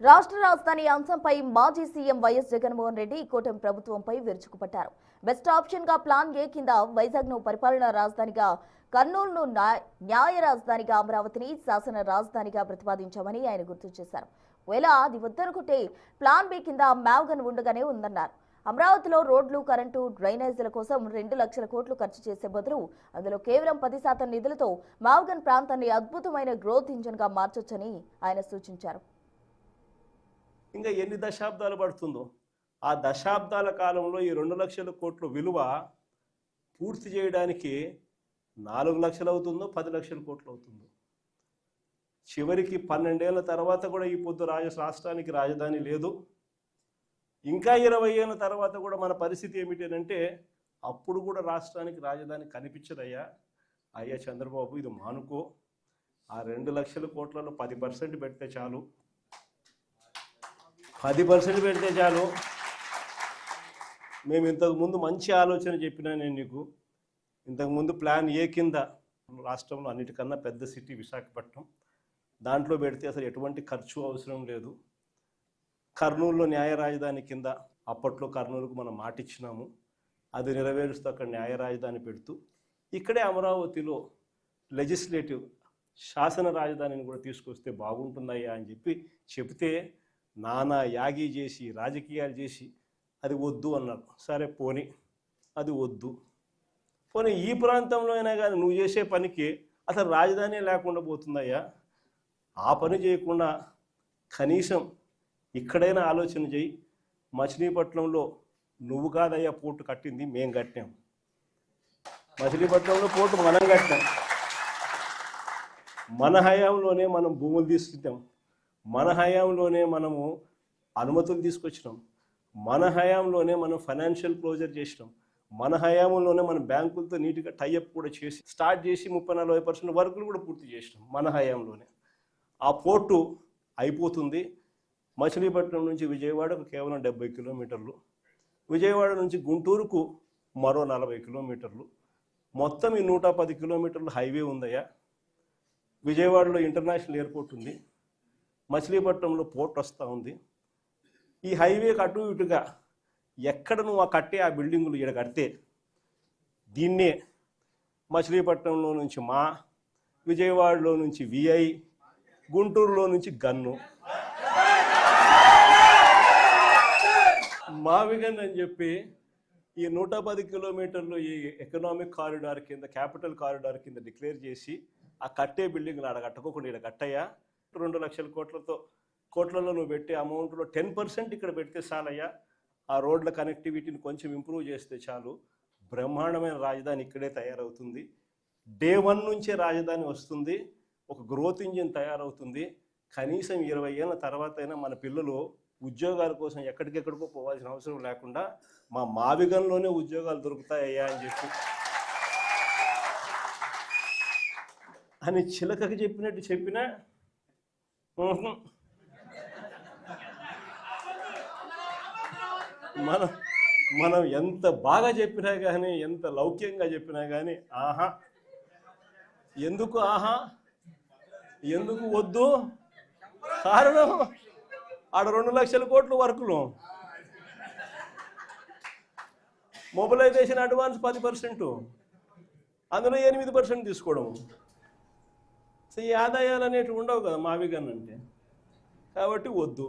రాష్ట్ర రాజధాని అంశంపై మాజీ సీఎం వైఎస్ జగన్మోహన్ రెడ్డి కూటమి ప్రభుత్వంపై విరుచుకుపడ్డారు. బెస్ట్ ఆప్షన్ గా ప్లాన్ ఏ కింద వైజాగ్ను పరిపాలనా రాజధానిగా, కర్నూలును న్యాయ రాజధానిగా, అమరావతిని శాసన రాజధానిగా ప్రతిపాదించామని ఆయన గుర్తు చేశారు. ఒకవేళ అది వద్దనుకుంటే ప్లాన్ బి కింద మ్యావ్గన్ ఉండగానే ఉందన్నారు. అమరావతిలో రోడ్లు, కరెంటు, డ్రైనేజీల కోసం 2 లక్షల కోట్లు ఖర్చు చేసే బదులు అందులో కేవలం 10% నిధులతో మ్యావ్గన్ ప్రాంతాన్ని అద్భుతమైన గ్రోత్ ఇంజిన్ గా మార్చొచ్చని ఆయన సూచించారు. ఇంకా ఎన్ని దశాబ్దాలు పడుతుందో ఆ దశాబ్దాల కాలంలో ఈ 2 లక్షల కోట్ల విలువ పూర్తి చేయడానికి 4 లక్షలు అవుతుందో 10 లక్షల కోట్లు అవుతుందో, చివరికి 12 ఏళ్ల తర్వాత కూడా ఈ పొద్దు రాష్ట్రానికి రాజధాని లేదు. ఇంకా 20 ఏళ్ల తర్వాత కూడా మన పరిస్థితి ఏమిటంటే అప్పుడు కూడా రాష్ట్రానికి రాజధాని కనిపించదయ్యా. అయ్యా చంద్రబాబు, ఇది మానుకో. ఆ 2 లక్షల కోట్లలో 10% పెడితే చాలు, 10% పెడితే చాలు. మేము ఇంతకుముందు మంచి ఆలోచన చెప్పినా నేను నీకు. ఇంతకుముందు ప్లాన్ ఏ కింద రాష్ట్రంలో అన్నిటికన్నా పెద్ద సిటీ విశాఖపట్నం, దాంట్లో పెడితే అసలు ఎటువంటి ఖర్చు అవసరం లేదు. కర్నూలులో న్యాయ రాజధాని కింద అప్పట్లో కర్నూలుకు మనం మాటిచ్చినాము, అది నెరవేరుస్తూ అక్కడ న్యాయ రాజధాని పెడుతూ ఇక్కడే అమరావతిలో లెజిస్లేటివ్ శాసన రాజధానిని కూడా తీసుకొస్తే బాగుంటుందయ్యా అని చెప్తే నానా యాగి చేసి రాజకీయాలు చేసి అది వద్దు అన్నారు. సరే పోనీ, అది వద్దు. పోనీ ఈ ప్రాంతంలో అయినా కానీ నువ్వు చేసే పనికి అసలు రాజధాని లేకుండా పోతుందయ్యా. ఆ పని చేయకుండా కనీసం ఇక్కడైనా ఆలోచన చేయి. మచిలీపట్నంలో నువ్వు కాదయ్యా పోర్టు కట్టింది, మేం కట్టాం. మచిలీపట్నంలో పోర్టు మనం కట్టాం. మన హయాంలోనే మనం భూములు తీసుకుంటాం, మన హయాంలోనే మనము అనుమతులు తీసుకొచ్చినాం, మన హయాంలోనే మనం ఫైనాన్షియల్ క్లోజర్ చేసినాం, మన హయాంలోనే మనం బ్యాంకులతో నీట్గా టైఅప్ కూడా చేసి స్టార్ట్ చేసి 30-40% వర్కులు కూడా పూర్తి చేసినాం మన హయాంలోనే. ఆ పోర్టు అయిపోతుంది. మచిలీపట్నం నుంచి విజయవాడకు కేవలం 70 కిలోమీటర్లు, విజయవాడ నుంచి గుంటూరుకు మరో 40 కిలోమీటర్లు, మొత్తం ఈ 110 కిలోమీటర్లు హైవే ఉందయ్యా. విజయవాడలో ఇంటర్నేషనల్ ఎయిర్పోర్ట్ ఉంది, మచిలీపట్నంలో పోర్ట్ వస్తూ ఉంది. ఈ హైవేకి అటు ఇటుగా ఎక్కడ నువ్వు కట్టే ఆ బిల్డింగులు ఇక్కడ కడితే దీన్నే మచిలీపట్నంలో నుంచి మా, విజయవాడలో నుంచి విఐ, గుంటూరులో నుంచి గన్ను, మావిగన్ అని చెప్పి ఈ 110 కిలోమీటర్లు ఈ ఎకనామిక్ కారిడార్ కింద, క్యాపిటల్ కారిడార్ కింద డిక్లేర్ చేసి ఆ కట్టే బిల్డింగ్లు ఆడ కట్టుకోకుండా ఇక్కడ కట్టయ్యా. 2 లక్షల కోట్లలో నువ్వు పెట్టే అమౌంట్లో 10% ఇక్కడ పెడితే చాలయ్యా. ఆ రోడ్ల కనెక్టివిటీని కొంచెం ఇంప్రూవ్ చేస్తే చాలు, బ్రహ్మాండమైన రాజధాని ఇక్కడే తయారవుతుంది. డే 1 నుంచే రాజధాని వస్తుంది, ఒక గ్రోత్ ఇంజిన్ తయారవుతుంది. కనీసం 20 ఏళ్ళ తర్వాత అయినా మన పిల్లలు ఉద్యోగాల కోసం ఎక్కడికెక్కడికో పోవాల్సిన అవసరం లేకుండా మా మావిగంలోనే ఉద్యోగాలు దొరుకుతాయ్యా అని చిలకకి చెప్పినట్టు చెప్పినా మనం ఎంత బాగా చెప్పినా కానీ, ఎంత లౌక్యంగా చెప్పినా కానీ ఆహా, ఎందుకు ఆహా, ఎందుకు వద్దు? కారణం ఆడ 2 లక్షల కోట్ల వర్కులు, మొబిలైజేషన్ అడ్వాన్స్ 10%, అందులో 8% తీసుకోవడం. సో ఈ ఆదాయాలు అనేటివి ఉండవు కదా మావిగన్ అంటే, కాబట్టి వద్దు.